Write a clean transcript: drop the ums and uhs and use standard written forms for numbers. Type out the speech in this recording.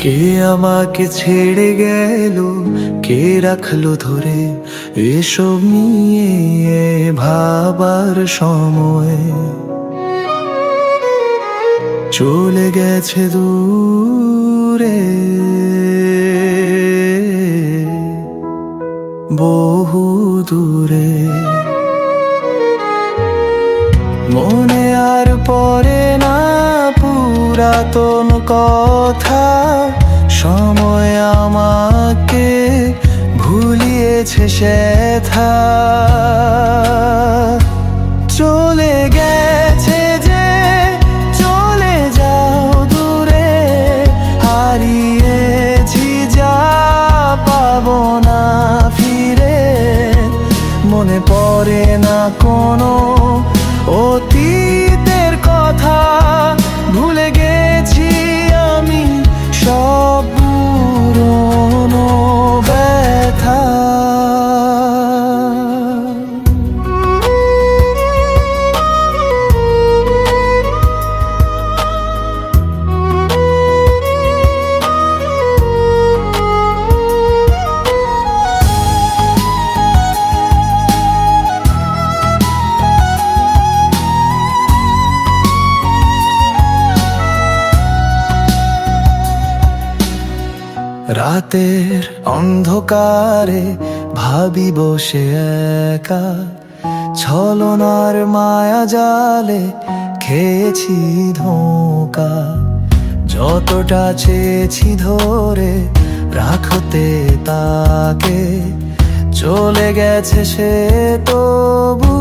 কে আমাকে ছেড়ে গেল, কে রাখলো ধরে, এসব নিয়ে ভাবার সময় চলে গেছে দূরে, বহু দূরে। মনে আর পড়ে না পুরাতন কথা, সময় আমাকে ভুলিয়েছে সেথা। চলে গেছে যে চলে যাও দূরে, হারিয়েছি যা পাবো না ফিরে। মনে পড়ে না কোনো অতীতের কথা, ভুলে গেছি আমি সব পুরনো ব্যথা। রাতের অন্ধকারে ভাবি বসে একা, ছলনার মায়া জালে খেয়েছি ধোঁকা। যতটা চেয়েছি ধরে রাখতে তাকে, চলে গেছে সে তবু